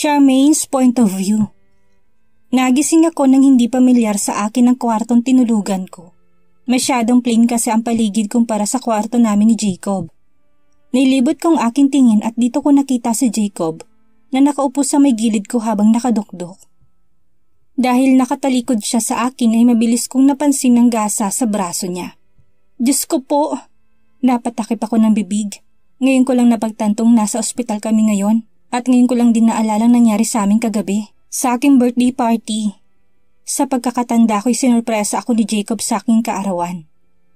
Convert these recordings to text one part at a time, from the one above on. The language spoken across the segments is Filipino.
Charmaine's point of view. Nagising ako nang hindi pamilyar sa akin ang kwartong tinulugan ko. Masyadong plain kasi ang paligid kumpara sa kwarto namin ni Jacob. Nailibot kong aking tingin at dito ko nakita si Jacob na nakaupo sa may gilid ko habang nakadukdok. Dahil nakatalikod siya sa akin ay mabilis kong napansin ng gasa sa braso niya. Diyos ko po! Napatakip ako ng bibig. Ngayon ko lang napagtantong nasa ospital kami ngayon at ngayon ko lang din naalalang nangyari sa amin kagabi sa aking birthday party. Sa pagkakatanda ko'y sinurpresa ako ni Jacob sa aking kaarawan.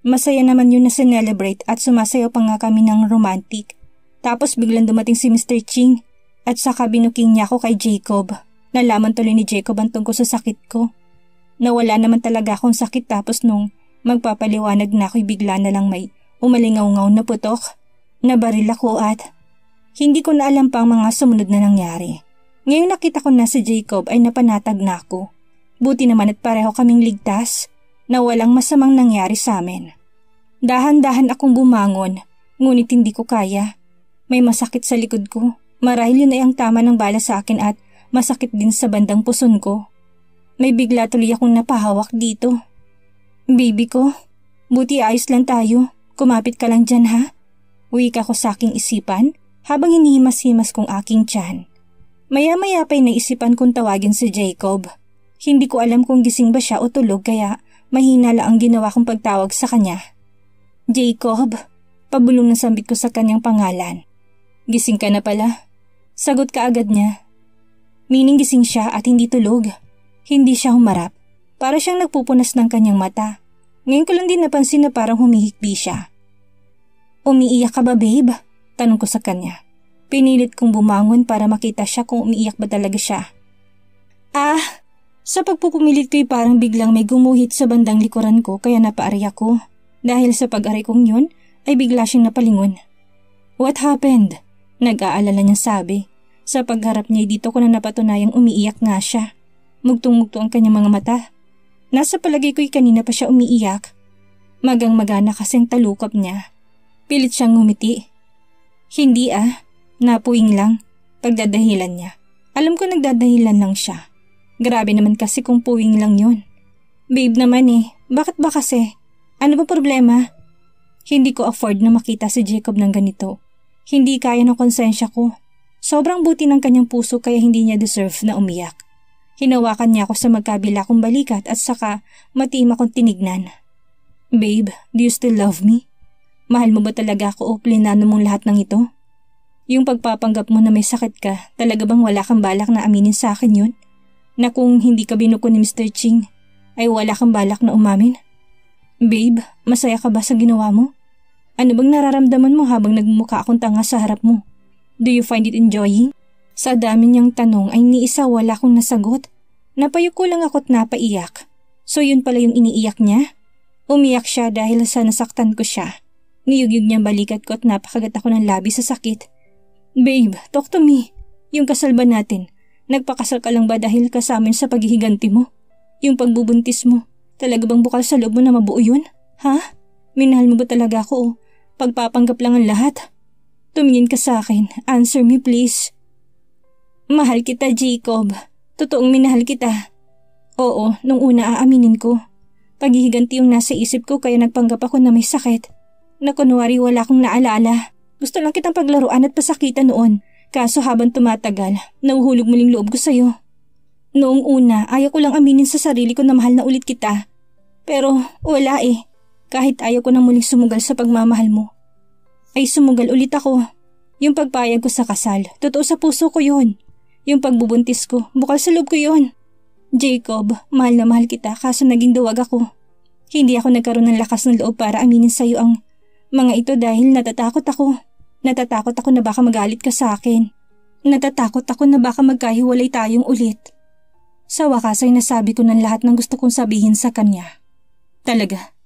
Masaya naman yun na sinelebrate at sumasayaw pa nga kami ng romantic. Tapos biglang dumating si Mr. Ching at saka binuking niya ako kay Jacob. Nalaman tuloy ni Jacob ang tungkol sa sakit ko. Nawala naman talaga akong sakit tapos nung magpapaliwanag na ako'y bigla na lang may umalingaw-ngaw na putok. Nabaril ako at hindi ko na alam pa ang mga sumunod na nangyari. Ngayong nakita ko na si Jacob ay napanatag na ako. Buti naman at pareho kaming ligtas na walang masamang nangyari sa amin. Dahan-dahan akong bumangon, ngunit hindi ko kaya. May masakit sa likod ko. Marahil yun ay ang tama ng bala sa akin at masakit din sa bandang puson ko. May bigla tuloy akong napahawak dito. Baby ko, buti ayos lang tayo. Kumapit ka lang dyan ha. Wika ko sa aking isipan habang hinihimas-himas kong aking tiyan. Maya-maya pa'y naisipan kong tawagin si Jacob. Hindi ko alam kung gising ba siya o tulog kaya mahina lang ang ginawa kong pagtawag sa kanya. Jacob, pabulong na sambit ko sa kanyang pangalan. Gising ka na pala. Sagot ka agad niya. Meaning gising siya at hindi tulog. Hindi siya humarap. Para siyang nagpupunas ng kanyang mata. Ngayon ko lang din napansin na parang humihikbi siya. Umiiyak ka ba, babe? Tanong ko sa kanya. Pinilit kong bumangon para makita siya kung umiiyak ba talaga siya. Sa pagpupumilit ko'y parang biglang may gumuhit sa bandang likuran ko kaya napaari ako. Dahil sa pag-ari kong yun ay bigla siyang napalingon. What happened? Nag-aalala niya sabi. Sa pagharap niya dito ko na napatunayang umiiyak nga siya. Mugtong-mugto ang kanyang mga mata. Nasa palagay ko'y kanina pa siya umiiyak. Magang-magana kasing talukap niya. Pilit siyang ngumiti. Hindi napuwing lang. Pagdadahilan niya. Alam ko nagdadahilan lang siya. Grabe naman kasi kung puwing lang yun. Babe naman bakit ba kasi? Ano ba problema? Hindi ko afford na makita si Jacob ng ganito. Hindi kaya ng konsensya ko. Sobrang buti ng kanyang puso kaya hindi niya deserve na umiyak. Hinawakan niya ako sa magkabila kong balikat at saka matiim akong tinignan. Babe, do you still love me? Mahal mo ba talaga ako o plinano mong lahat ng ito? Yung pagpapanggap mo na may sakit ka, talaga bang wala kang balak na aminin sa akin yun? Na kung hindi ka binuko ni Mr. Ching, ay wala kang balak na umamin? Babe, masaya ka ba sa ginawa mo? Ano bang nararamdaman mo habang nagmumukha akong tanga sa harap mo? Do you find it enjoying? Sa dami niyang tanong ay ni isa wala akong nasagot. Napayuko lang ako't napaiyak. So yun pala yung iniiyak niya? Umiyak siya dahil sa nasaktan ko siya. Niyugyug niyang balikat ko at napakagat ako ng labi sa sakit. Babe, talk to me. Yung kasal ba natin? Nagpakasal ka lang ba dahil kasama sa paghihiganti mo? Yung pagbubuntis mo, talaga bang bukal sa loob mo na mabuo yun? Ha? Minahal mo ba talaga ako o pagpapanggap lang ang lahat? Tumingin ka sa akin. Answer me please. Mahal kita, Jacob. Totoong minahal kita. Oo, nung una aaminin ko. Paghihiganti yung nasa isip ko kaya nagpanggap ako na may sakit. Na kunwari wala akong naalala. Gusto lang kitang paglaruan at pasakitan noon. Kaso habang tumatagal, nauhulog muling loob ko sa'yo. Noong una, ayaw ko lang aminin sa sarili ko na mahal na ulit kita. Pero wala Kahit ayaw ko nang muling sumugal sa pagmamahal mo. Ay sumugal ulit ako. Yung pagpayag ko sa kasal, totoo sa puso ko yun. Yung pagbubuntis ko, bukal sa loob ko yun. Jacob, mahal na mahal kita kaso naging duwag ako. Hindi ako nagkaroon ng lakas ng loob para aminin sa'yo ang mga ito dahil natatakot ako. Natatakot ako na baka magalit ka sa akin. Natatakot ako na baka magkahiwalay tayong ulit. Sa wakas ay nasabi ko ng lahat ng gusto kong sabihin sa kanya. Talaga,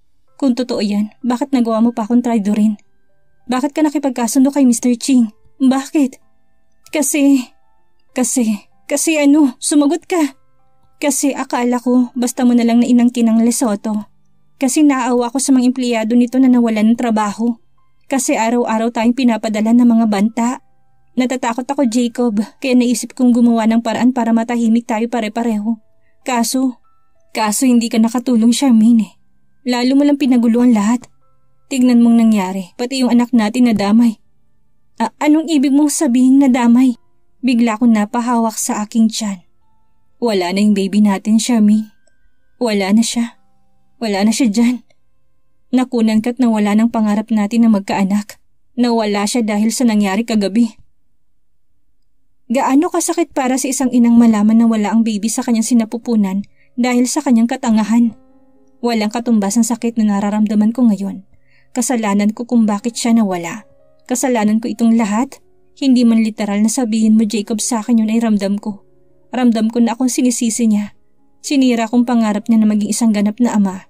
kung totoo yan, bakit nagawa mo pa akong traidorin? Bakit ka nakipagkasundo kay Mr. Ching? Bakit? Kasi sumagot ka. Kasi akala ko basta mo na lang na inangkin ng Lesotho. Kasi naaawa ko sa mga empleyado nito na nawalan ng trabaho. Kasi araw-araw tayong pinapadala ng mga banta. Natatakot ako, Jacob, kaya naisip kong gumawa ng paraan para matahimik tayo pare-pareho. Kaso hindi ka nakatulong, Charmaine. Lalo mo lang pinagulo ang lahat. Tignan mong nangyari, pati yung anak natin nadamay. Anong ibig mong sabihin nadamay? Bigla akong napahawak sa aking tiyan. Wala na yung baby natin, Charmaine. Wala na siya. Wala na siya dyan. Nakunan ka't nawala ng pangarap natin na magkaanak. Nawala siya dahil sa nangyari kagabi. Gaano kasakit para sa isang inang malaman na wala ang baby sa kanyang sinapupunan dahil sa kanyang katangahan. Walang katumbas ang sakit na nararamdaman ko ngayon. Kasalanan ko kung bakit siya nawala. Kasalanan ko itong lahat. Hindi man literal na sabihin mo, Jacob, sa akin yun ay ramdam ko. Ramdam ko na akong sinisisi niya. Sinira kong pangarap niya na maging isang ganap na ama.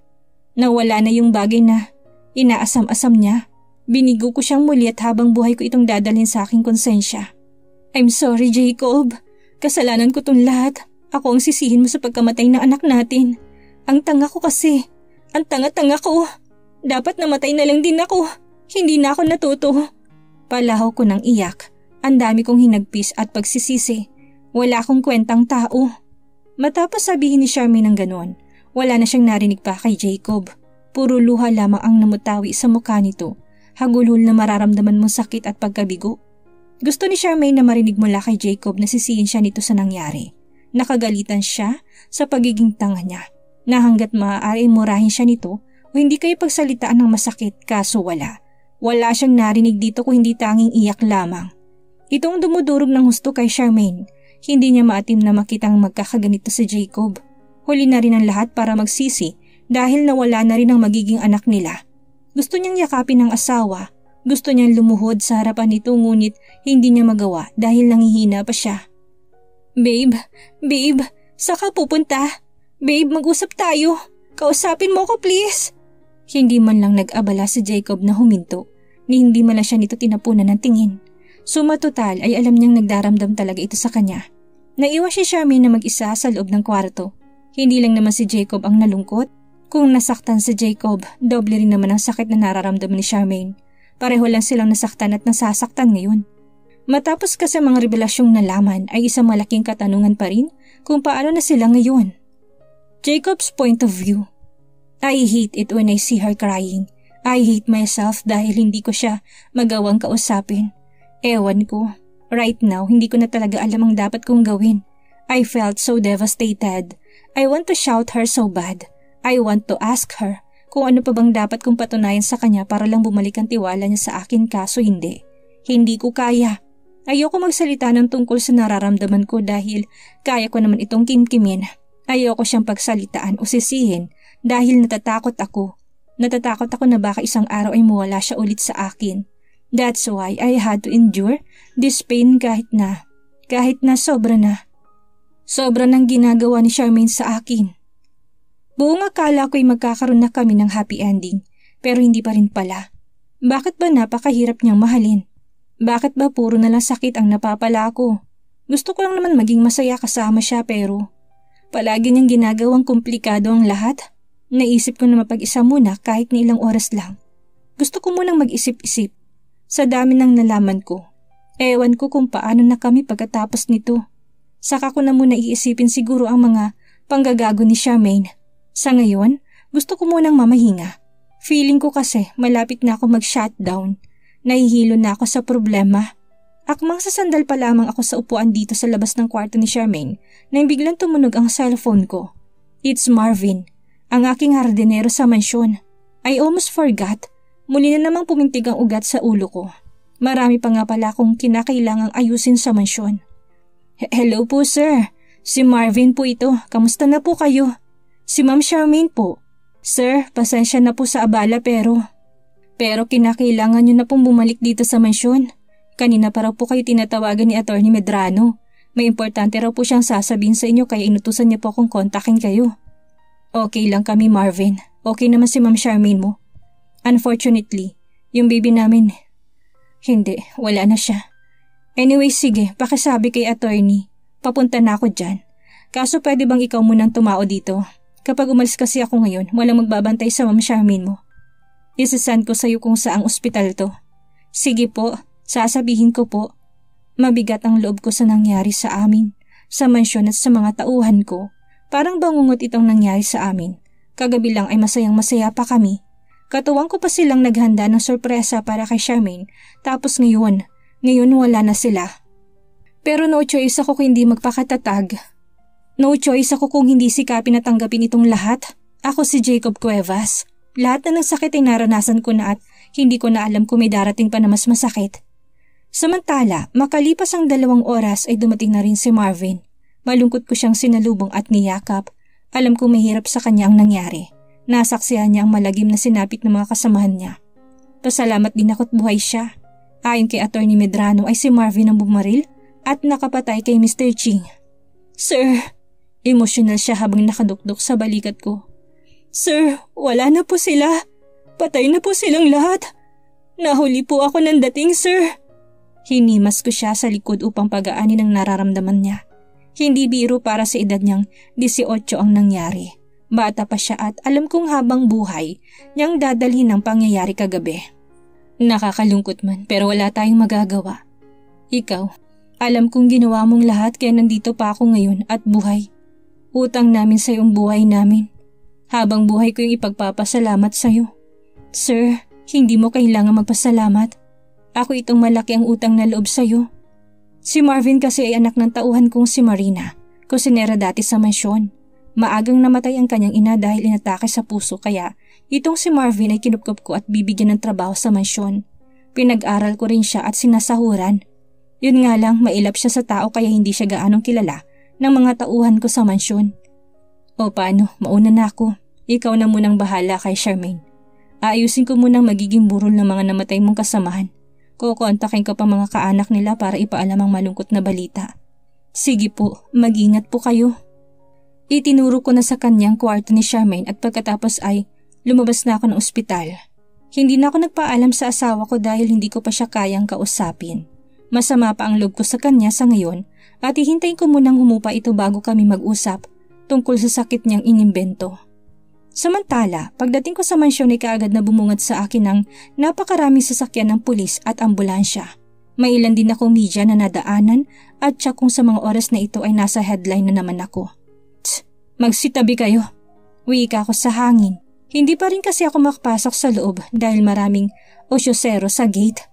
Nawala na yung bagay na inaasam-asam niya. Binigo ko siyang muli at habang buhay ko itong dadalhin sa aking konsensya. I'm sorry, Jacob. Kasalanan ko itong lahat. Ako ang sisihin mo sa pagkamatay ng anak natin. Ang tanga ko kasi. Ang tanga-tanga ko. Dapat namatay na lang din ako. Hindi na ako natuto. Palahaw ko ng iyak. Ang dami kong hinagpis at pagsisisi. Wala akong kwentang tao. Matapos sabihin ni Charmaine ng ganon, wala na siyang narinig pa kay Jacob. Puro luha lamang ang namutawi sa mukha nito. Hagulhol na mararamdaman mo sakit at pagkabigo. Gusto ni Charmaine na marinig mula kay Jacob na sisihin siya nito sa nangyari. Nakagalitan siya sa pagiging tanga niya. Na hanggat maaari murahin siya nito o hindi kayo pagsalitaan ng masakit kaso wala. Wala siyang narinig dito kung hindi tanging iyak lamang. Itong dumudurog ng husto kay Charmaine. Hindi niya maatim na makitang magkakaganito si Jacob. Huli na rin ang lahat para magsisi dahil nawala na rin ang magiging anak nila. Gusto niyang yakapin ang asawa. Gusto niyang lumuhod sa harapan nito ngunit hindi niya magawa dahil nangihina pa siya. Babe, saka pupunta? Babe, mag-usap tayo. Kausapin mo ko please. Hindi man lang nag-abala si Jacob na huminto ni hindi man lang siya nito tinapunan ng tingin. Sumatotal ay alam niyang nagdaramdam talaga ito sa kanya. Naiwan si Charmaine na mag-isa sa loob ng kwarto. Hindi lang naman si Jacob ang nalungkot. Kung nasaktan si Jacob, doble rin naman ang sakit na nararamdaman ni Charmaine. Pareho lang silang nasaktan at nasasaktan ngayon. Matapos kasi mga revelasyong nalaman ay isang malaking katanungan pa rin kung paano na sila ngayon. Jacob's point of view. I hate it when I see her crying. I hate myself dahil hindi ko siya magawang kausapin. Ewan ko. Right now, hindi ko na talaga alam ang dapat kong gawin. I felt so devastated. I want to shout her so bad. I want to ask her kung ano pa bang dapat kong patunayan sa kanya para lang bumalik ang tiwala niya sa akin kaso hindi. Hindi ko kaya. Ayoko magsalita ng tungkol sa nararamdaman ko dahil kaya ko naman itong kimkimin. Ayoko siyang pagsalitaan o sisihin dahil natatakot ako. Natatakot ako na baka isang araw ay mawala siya ulit sa akin. That's why I had to endure this pain kahit na sobra na. Sobra nang ginagawa ni Charmaine sa akin. Buong akala ko'y magkakaroon na kami ng happy ending, pero hindi pa rin pala. Bakit ba napakahirap niyang mahalin? Bakit ba puro na lang sakit ang napapala ko? Gusto ko lang naman maging masaya kasama siya pero palagi niyang ginagawang komplikado ang lahat. Naisip ko na mapag-isa muna kahit na ilang oras lang. Gusto ko munang mag-isip-isip. Sa dami ng nalaman ko, ewan ko kung paano na kami pagkatapos nito. Saka ko na muna iisipin siguro ang mga panggagago ni Charmaine. Sa ngayon, gusto ko munang mamahinga. Feeling ko kasi malapit na ako mag-shutdown. Nahihilo na ako sa problema. Akmang sasandal pa lamang ako sa upuan dito sa labas ng kwarto ni Charmaine nang biglang tumunog ang cellphone ko. It's Marvin, ang aking hardinero sa mansyon. I almost forgot. Muli na namang pumintig ang ugat sa ulo ko. Marami pa nga pala akong kinakailangang ayusin sa mansyon. Hello po sir. Si Marvin po ito. Kamusta na po kayo? Si Ma'am Charmaine po. Sir, pasensya na po sa abala pero kinakailangan nyo na pong bumalik dito sa mansyon. Kanina pa raw po kayo tinatawagan ni Attorney Medrano. May importante raw po siyang sasabihin sa inyo kaya inutusan niya po akong kontakin kayo. Okay lang kami Marvin. Okay naman si Ma'am Charmaine mo. Unfortunately, yung baby namin, hindi, wala na siya. Anyway, sige, pakisabi kay attorney. Papunta na ako dyan. Kaso pwede bang ikaw munang tumao dito? Kapag umalis kasi ako ngayon, walang magbabantay sa Ma'am Charmaine mo. Isasend ko sa'yo kung saang ospital to. Sige po, sasabihin ko po. Mabigat ang loob ko sa nangyari sa amin, sa mansyon at sa mga tauhan ko. Parang bangungot itong nangyari sa amin. Kagabi lang ay masayang-masaya pa kami. Katuwang ko pa silang naghanda ng sorpresa para kay Charmaine, tapos ngayon wala na sila. Pero no choice ako kung hindi magpakatatag. No choice ako kung hindi sikapin at tanggapin itong lahat. Ako si Jacob Cuevas. Lahat na ng sakit ay naranasan ko na at hindi ko na alam kung may darating pa na mas masakit. Samantala, makalipas ang 2 oras ay dumating na rin si Marvin. Malungkot ko siyang sinalubong at niyakap. Alam kong mahirap sa kanya ang nangyari. Nasaksihan niya ang malagim na sinapit ng mga kasamahan niya. Pasalamat din ako't buhay siya. Ayon kay Atty. Medrano ay si Marvin ang bumaril at nakapatay kay Mr. Ching. Sir, emosyonal siya habang nakadukdok sa balikat ko. Sir, wala na po sila. Patay na po silang lahat. Nahuli po ako ng dating, sir. Hinimas ko siya sa likod upang pagaanin ang nararamdaman niya. Hindi biro para sa edad niyang 18 ang nangyari. Bata pa siya at alam kong habang buhay niyang dadalhin ang pangyayari kagabi. Nakakalungkot man pero wala tayong magagawa. Ikaw, alam kong ginawa mong lahat kaya nandito pa ako ngayon at buhay. Utang namin sa iyong buhay namin. Habang buhay ko yung ipagpapasalamat sa iyo. Sir, hindi mo kailangan magpasalamat. Ako itong malaki ang utang na loob sa iyo. Si Marvin kasi ay anak ng tauhan kong si Marina, kusinera dati sa mansyon. Maagang namatay ang kanyang ina dahil inatake sa puso kaya itong si Marvin ay kinupkup ko at bibigyan ng trabaho sa mansyon. Pinag-aral ko rin siya at sinasahuran. Yun nga lang, mailap siya sa tao kaya hindi siya gaanong kilala ng mga tauhan ko sa mansyon. O paano, mauna na ako. Ikaw na munang bahala kay Charmaine. Aayusin ko munang magiging burol ng mga namatay mong kasamahan. Kukontakin ko pa mga kaanak nila para ipaalam ang malungkot na balita. Sige po, mag-ingat po kayo. Itinuro ko na sa kanyang kwarto ni Charmaine at pagkatapos ay lumabas na ako ng ospital. Hindi na ako nagpaalam sa asawa ko dahil hindi ko pa siya kayang kausapin. Masama pa ang loob ko sa kanya sa ngayon at hihintayin ko munang humupa ito bago kami mag-usap tungkol sa sakit niyang inimbento. Samantala, pagdating ko sa mansyon ay kaagad na bumungad sa akin ng napakaraming sasakyan ng pulis at ambulansya. May ilan din akong media na nadaanan at tiyak kung sa mga oras na ito ay nasa headline na naman ako. Magsitabi kayo. Wika ako sa hangin. Hindi pa rin kasi ako makapasok sa loob dahil maraming osyosero sa gate.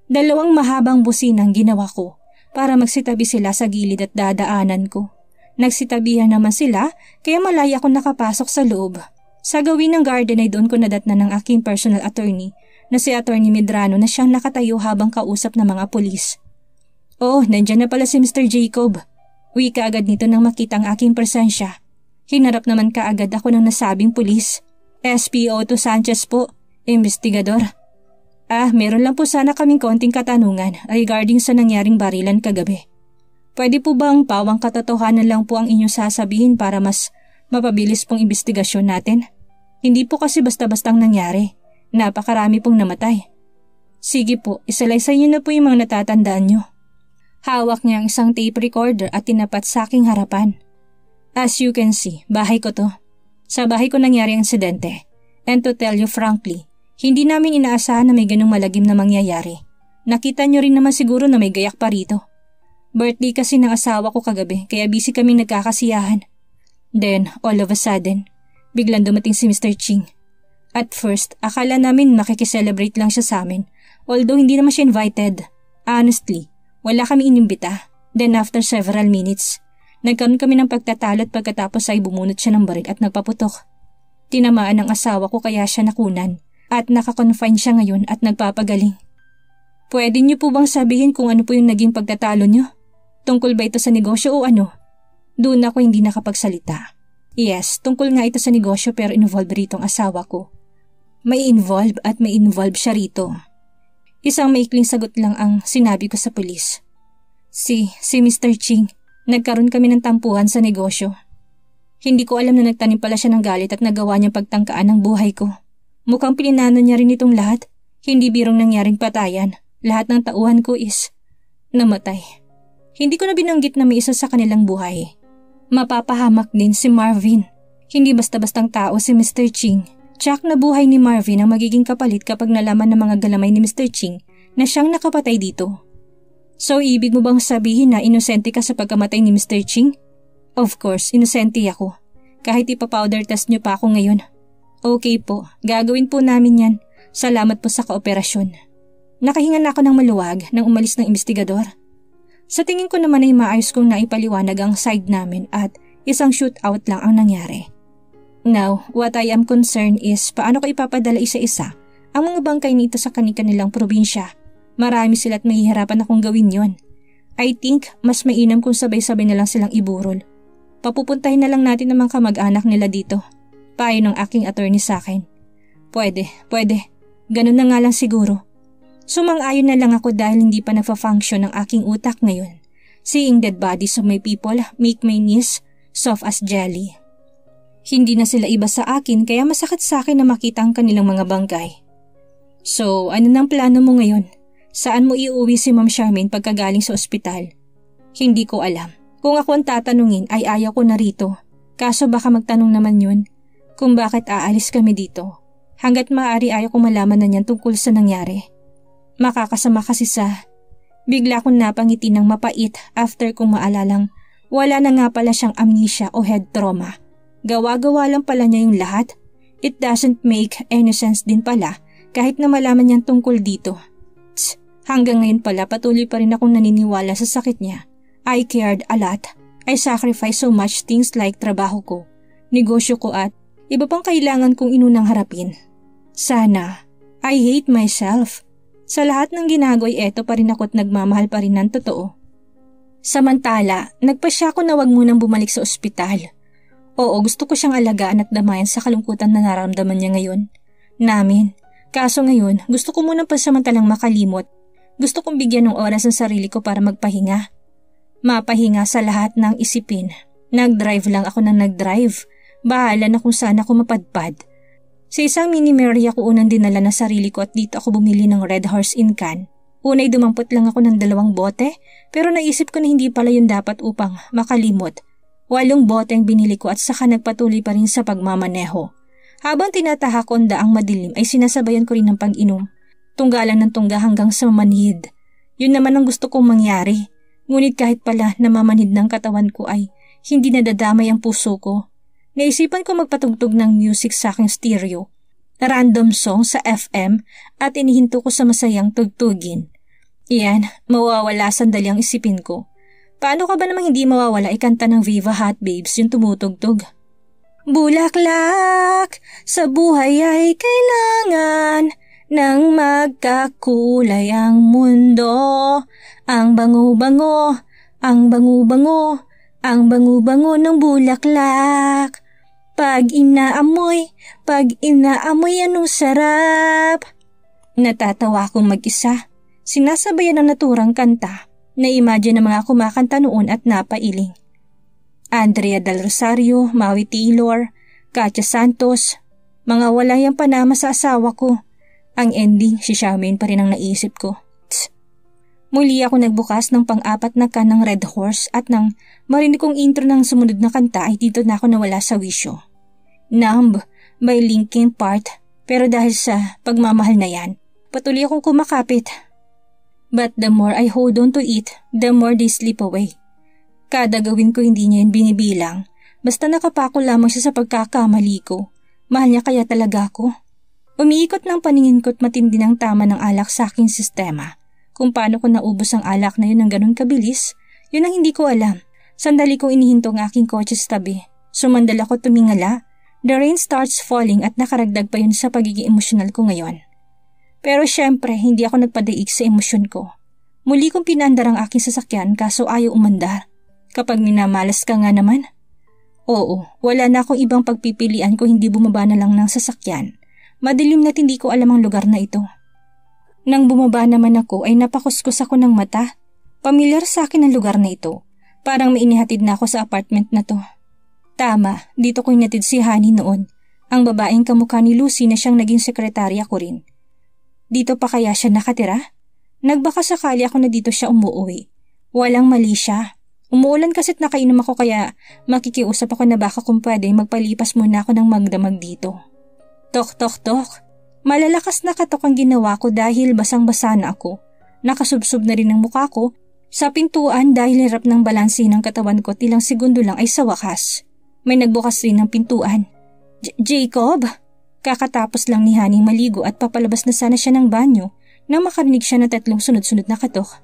2 mahabang businang ginawa ko para magsitabi sila sa gilid at dadaanan ko. Nagsitabihan naman sila kaya malaya akong nakapasok sa loob. Sa gawin ng garden ay doon ko nadatnan ng aking personal attorney na si Atty. Medrano na siyang nakatayo habang kausap ng mga pulis. Oh, nandyan na pala si Mr. Jacob. Uwi ka agad nito nang makita ang aking presensya. Hinarap naman kaagad ako ng nasabing pulis. SP Otto Sanchez po, investigador. Meron lang po sana kaming konting katanungan regarding sa nangyaring barilan kagabi. Pwede po bang pawang katotohanan lang po ang inyong sasabihin para mas mapabilis pong investigasyon natin? Hindi po kasi basta-bastang nangyari. Napakarami pong namatay. Sige po, isalaysay niyo na po yung mga natatandaan niyo. Hawak niya ang isang tape recorder at tinapat sa aking harapan. As you can see, bahay ko to. Sa bahay ko nangyari ang insidente. And to tell you frankly, hindi namin inaasahan na may ganung malagim na mangyayari. Nakita niyo rin naman siguro na may gayak pa rito. Birthday kasi ng asawa ko kagabi kaya busy kami nagkakasiyahan. Then, all of a sudden, biglang dumating si Mr. Ching. At first, akala namin makikiselebrate lang siya sa amin, although hindi naman siya invited. Honestly, wala kami inimbita. Then after several minutes, nagkaroon kami ng pagtatalo at pagkatapos ay bumunot siya ng baril at nagpaputok. Tinamaan ang asawa ko kaya siya nakunan at nakakonfine siya ngayon at nagpapagaling. Pwede niyo po bang sabihin kung ano po yung naging pagtatalo niyo? Tungkol ba ito sa negosyo o ano? Doon ako hindi nakapagsalita. Yes, tungkol nga ito sa negosyo pero involved rito ang asawa ko. May involve at may involve siya rito. Isang maikling sagot lang ang sinabi ko sa pulis. Si Mr. Ching, nagkaroon kami ng tampuhan sa negosyo. Hindi ko alam na nagtanim pala siya ng galit at nagawa niyang pagtangkaan ng buhay ko. Mukhang pininano niya rin itong lahat. Hindi birong nangyaring patayan. Lahat ng tauhan ko is namatay. Hindi ko na binanggit na may isa sa kanilang buhay. Mapapahamak din si Marvin. Hindi basta-bastang tao si Mr. Ching. Tsak na buhay ni Marvin ang magiging kapalit kapag nalaman ng mga galamay ni Mr. Ching na siyang nakapatay dito. So ibig mo bang sabihin na inosente ka sa pagkamatay ni Mr. Ching? Of course, inosente ako. Kahit ipapowder test niyo pa ako ngayon. Okay po, gagawin po namin yan. Salamat po sa kooperasyon. Nakahinga na ako ng maluwag nang umalis ng investigador. Sa tingin ko naman ay maayos kong naipaliwanag ang side namin at isang shootout lang ang nangyari. Now, what I am concerned is paano ko ipapadala isa-isa ang mga bangkay nito sa kanilang probinsya. Marami sila't mahihirapan akong gawin yon. I think mas mainam kung sabay-sabay na lang silang iburol. Papupuntahin na lang natin ang mga kamag-anak nila dito. Payo ng aking attorney sa akin. Pwede. Ganun na nga lang siguro. Sumang-ayon na lang ako dahil hindi pa nagfa-function ang aking utak ngayon. Seeing dead bodies of my people make my knees soft as jelly. Hindi na sila iba sa akin kaya masakit sa akin na makita ang kanilang mga bangkay. So, ano nang plano mo ngayon? Saan mo iuwi si Ma'am Charmaine pagkagaling sa ospital? Hindi ko alam. Kung ako ang tatanungin ay ayaw ko na rito. Kaso baka magtanong naman yun kung bakit aalis kami dito. Hanggat maaari ayaw ko malaman na niyan tungkol sa nangyari. Makakasama kasi sa... Bigla kong napangiti ng mapait after kong maalalang wala na nga pala siyang amnesia o head trauma. Gawa-gawa lang pala niya yung lahat. It doesn't make any sense din pala kahit na malaman niyang tungkol dito. Hanggang ngayon pala patuloy pa rin akong naniniwala sa sakit niya. I cared a lot. I sacrificed so much things like trabaho ko, negosyo ko at iba pang kailangan kong inunang harapin. Sana. I hate myself. Sa lahat ng ginagawa eto pa rin ako't nagmamahal pa rin ng totoo. Samantala, nagpasya ko na wag munang bumalik sa ospital. Oo, gusto ko siyang alagaan at damayan sa kalungkutan na nararamdaman niya ngayon. Kaso ngayon, gusto ko munang pansamantalang makalimot. Gusto kong bigyan ng oras ang sarili ko para magpahinga. Mapahinga sa lahat ng isipin. Nag-drive lang ako ng nag-drive. Bahala na kung saan ako mapadpad. Sa isang mini-Mary ako unang dinala na sarili ko at dito ako bumili ng Red Horse in Can. Unay dumampot lang ako ng 2 bote pero naisip ko na hindi pala yun dapat upang makalimot. 8 bote ang binili ko at saka nagpatuloy pa rin sa pagmamaneho. Habang tinatahak ko ang daang madilim ay sinasabayan ko rin ng pag-inom. Tunggalan ng tungga hanggang sa mamanhid. Yun naman ang gusto kong mangyari. Ngunit kahit pala namamanhid ng katawan ko ay hindi nadadamay ang puso ko. Naisipan ko magpatugtog ng music sa aking stereo. Random song sa FM at inihinto ko sa masayang tugtugin. Iyan, mawawala sandali ang isipin ko. Paano ka ba namang hindi mawawala ikanta ng Viva Hot Babes yung tumutugtog? Bulaklak sa buhay ay kailangan nang magkakulay ang mundo, ang bango-bango, ang bango-bango, ang bango-bango ng bulaklak. Pag inaamoy anong sarap. Natatawa akong mag-isa. Sinasabayan ng naturang kanta. Na-imagine ng mga kumakanta noon at napailing. Andrea Del Rosario, Maui Taylor, Katya Santos, mga walayang panama sa asawa ko. Ang ending, si Charmaine pa rin ang naisip ko. Muli ako nagbukas ng pang-4 na can ng Red Horse at nang marinig kong intro ng sumunod na kanta ay dito na ako nawala sa wisyo. Numb by Linkin Park pero dahil sa pagmamahal na yan, patuloy akong kumakapit. But the more I hold on to it, the more they slip away. Kada gawin ko hindi niya yun binibilang, basta nakapako lamang siya sa pagkakamali ko. Mahal niya kaya talaga ako. Umiikot ng paningin ko't matindi ng tama ng alak sa aking sistema. Kung paano ko naubos ang alak na yun ng ganun kabilis, yun ang hindi ko alam. Sandali kong inihinto ang aking kotse sa tabi. Sumandal ako tumingala. The rain starts falling at nakaragdag pa yun sa pagiging emosyonal ko ngayon. Pero syempre, hindi ako nagpadaig sa emosyon ko. Muli kong pinandar ang aking sasakyan kaso ayaw umandar. Kapag minamalas ka nga naman. Oo, wala na akong ibang pagpipilian kung hindi bumaba na lang ng sasakyan. Madilim na't hindi ko alam ang lugar na ito. Nang bumaba naman ako ay napakuskus ako ng mata. Pamilyar sa akin ang lugar na ito. Parang may inihatid na ako sa apartment na to. Tama, dito ko inatid si Honey noon. Ang babaeng kamukha ni Lucy na siyang naging sekretarya ko rin. Dito pa kaya siya nakatira? Nagbaka sakali ako na dito siya umuwi. Walang mali siya. Umuulan kasit nakainom ako kaya makikiusap ako na baka kung pwede magpalipas muna ako ng magdamag dito. Tok tok tok. Malalakas na katok ang ginawa ko dahil basang-basa na ako. Nakasubsob na rin ang mukha ko Sa pintuan dahil hirap ng balanse ng katawan ko tilang segundo lang ay sa wakas. May nagbukas rin ng pintuan. Jacob? Kakatapos lang ni Honey maligo at papalabas na sana siya ng banyo nang makarinig siya ng 3 sunod-sunod na katok.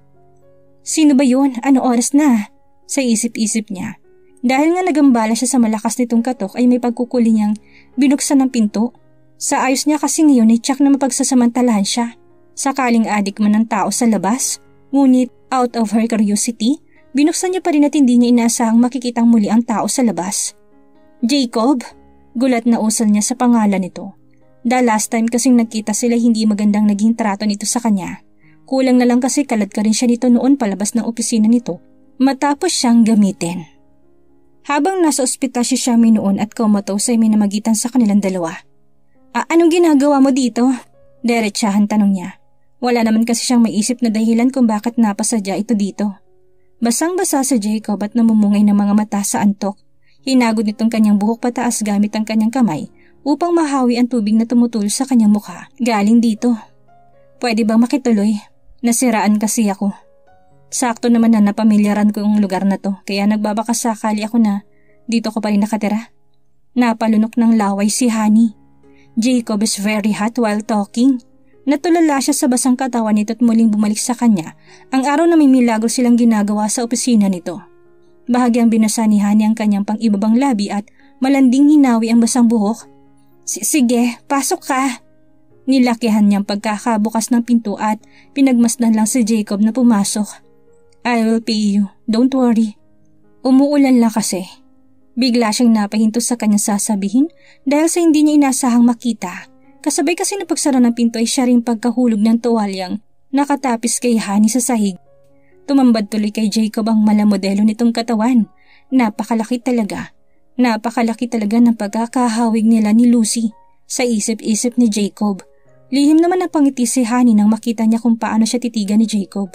Sino ba yun? Ano oras na? Sa isip-isip niya. Dahil nga nagambala siya sa malakas nitong katok ay may pagkukuli niyang binuksan ng pinto. Sa ayos niya kasi ngayon ay tsak na mapagsasamantalahan siya. Sakaling adik man ng tao sa labas. Ngunit out of her curiosity, binuksan niya pa rin at hindi niya inaasahang makikitang muli ang tao sa labas. Jacob? Gulat na usal niya sa pangalan nito. The last time kasing nagkita sila hindi magandang naging trato nito sa kanya. Kulang na lang kasi kalat ka rin siya nito noon palabas ng opisina nito matapos siyang gamitin. Habang nasa ospital si Shami noon at comatose ay may namagitan sa kanilang dalawa. Anong ginagawa mo dito? Diretsahan tanong niya. Wala naman kasi siyang maisip na dahilan kung bakit napasadya ito dito. Basang-basa sa Jacob at namumungay ng mga mata sa antok. Hinagod nitong kanyang buhok pataas gamit ang kanyang kamay upang mahawi ang tubig na tumutulo sa kanyang mukha. Galing dito. Pwede bang makituloy? Nasiraan kasi ako. Sakto naman na napamilyaran ko yung lugar na to kaya nagbabakasakali ako na dito ko pa rin nakatira. Napalunok ng laway si Honey. Jacob is very hot while talking. Natulala siya sa basang katawan nito at muling bumalik sa kanya ang araw na may milagro silang ginagawa sa opisina nito. Bahagyang binasa ni Honey ang kanyang pang-ibabang labi at malanding hinawi ang basang buhok. Sige, pasok ka. Nilakihan niyang pagkakabukas ng pinto at pinagmasdan lang si Jacob na pumasok. I will pay you, don't worry. Umuulan lang kasi. Bigla siyang napahinto sa kanyang sasabihin dahil sa hindi niya inasahang makita. Kasabay kasi na pagsara ng pinto ay siya rin pagkahulog ng tuwalyang nakatapis kay Honey sa sahig. Tumambad tuloy kay Jacob ang malamodelo nitong katawan. Napakalaki talaga. Napakalaki talaga ng pagkakahawig nila ni Lucy sa isip-isip ni Jacob. Lihim naman ang pangiti si Honey nang makita niya kung paano siya titigan ni Jacob.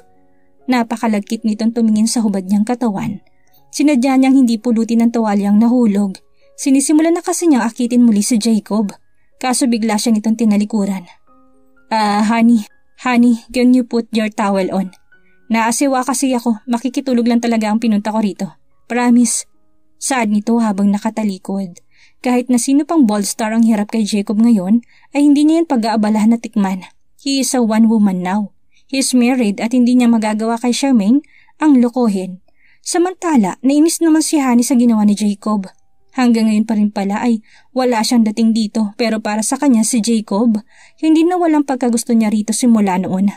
Napakalagkit nitong tumingin sa hubad niyang katawan. Sinadya niyang hindi pulutin ng tuwalyang nahulog. Sinisimulan na kasi niyang akitin muli si Jacob. Kaso bigla siya nitong tinalikuran. Honey, can you put your towel on? Naasiwa kasi ako, makikitulog lang talaga ang pinunta ko rito. Promise. Sad nito habang nakatalikod. Kahit na sino pang ballstar ang hirap kay Jacob ngayon, ay hindi niya yan pag-aabalahan na tikman. He is a one woman now. He is married at hindi niya magagawa kay Charmaine ang lokohin. Samantala, nainis naman si Honey sa ginawa ni Jacob. Hanggang ngayon pa rin pala ay wala siyang dating dito pero para sa kanya si Jacob, hindi na walang pagkagusto niya rito simula noon.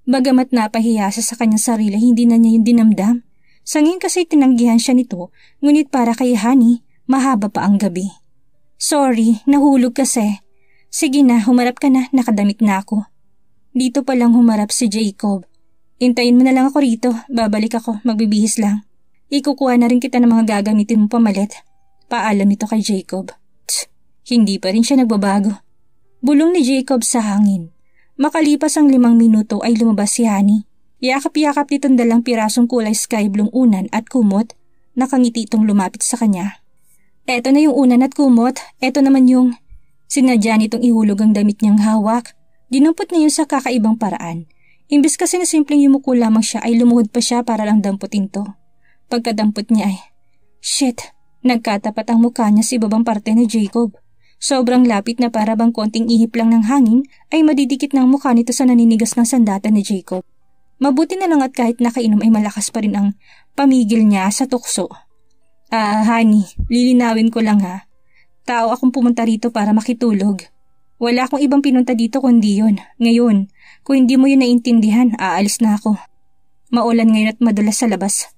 Bagamat napahiya siya sa kanyang sarili, hindi na niya yung dinamdam. Sa ngayon kasi tinanggihan siya nito, ngunit para kay Honey, mahaba pa ang gabi. Sorry, nahulog kasi. Sige na, humarap ka na, nakadamit na ako. Dito palang humarap si Jacob. Intayin mo na lang ako rito, babalik ako, magbibihis lang. Ikukuha na rin kita ng mga gagamitin mo pamalit. Paalam nito kay Jacob. Hindi pa rin siya nagbabago. Bulong ni Jacob sa hangin. Makalipas ang 5 minuto ay lumabas si Honey. Yakap-yakap nitong dalang pirasong kulay sky blue unan at kumot. Nakangiti itong lumapit sa kanya. Eto na yung unan at kumot. Eto naman yung... Sinadya nitong ihulog ang damit niyang hawak. Dinumpot niya yun sa kakaibang paraan. Imbes kasi na simpleng yumuko lamang siya ay lumuhod pa siya para lang damputin to. Pagkadampot niya ay... Shit! Nagkatapat ang mukha niya sa ibabang parte ni Jacob. Sobrang lapit na para bang konting ihip lang ng hangin ay madidikit ng mukha nito sa naninigas ng sandata ni Jacob. Mabuti na lang at kahit nakainom ay malakas pa rin ang pamigil niya sa tukso. Honey, lilinawin ko lang ha. Tao akong pumunta rito para makitulog. Wala akong ibang pinunta dito kundi yun. Ngayon, kung hindi mo yun naintindihan, aalis na ako. Maulan ngayon at madulas sa labas.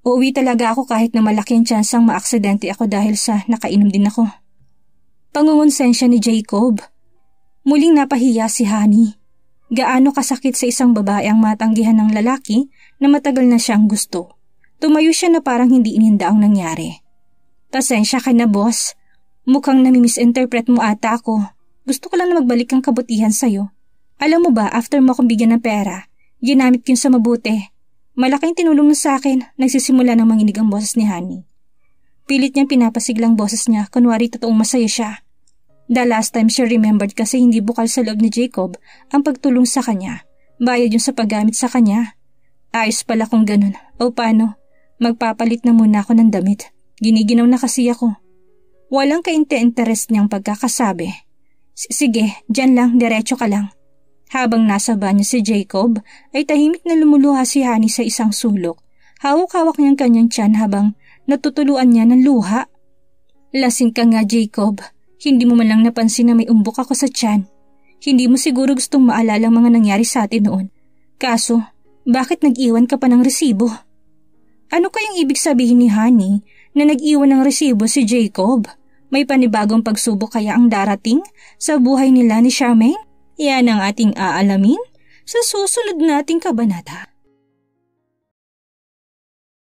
Uuwi talaga ako kahit na malaki ang tsansang maaksidente ako dahil sa nakainom din ako. Pangungonsensya ni Jacob. Muling napahiya si Honey. Gaano kasakit sa isang babae ang matanggihan ng lalaki na matagal na siyang gusto. Tumayo siya na parang hindi ininda ang nangyari. Pasensya ka na, boss. Mukhang nami-misinterpret mo ata ako. Gusto ko lang na magbalik ang kabutihan sa'yo. Alam mo ba, after mo akong bigyan ng pera, ginamit ko yun sa mabuti. Malaking tinulong na sa akin, nagsisimula ng manginig ang boses ni Honey. Pilit niyang pinapasiglang boses niya, kunwari totoong masaya siya. The last time she remembered kasi hindi bukal sa loob ni Jacob ang pagtulong sa kanya. Bayad yun sa paggamit sa kanya. Ayos pala kung ganun. O paano? Magpapalit na muna ako ng damit. Giniginaw na kasi ako. Walang kainte-interest niyang pagkakasabi. Sige, dyan lang, diretso ka lang. Habang nasa banyo si Jacob, ay tahimik na lumuluha si Honey sa isang sulok. Hawak-hawak niyang kanyang tiyan habang natutuluan niya ng luha. Lasing ka nga, Jacob. Hindi mo man lang napansin na may umbok ako sa tiyan. Hindi mo siguro gustong maalala ang mga nangyari sa atin noon. Kaso, bakit nag-iwan ka pa ng resibo? Ano kayang ibig sabihin ni Honey na nag-iwan ng resibo si Jacob? May panibagong pagsubok kaya ang darating sa buhay nila ni Charmaine? Yan ang ating aalamin sa susunod nating kabanata.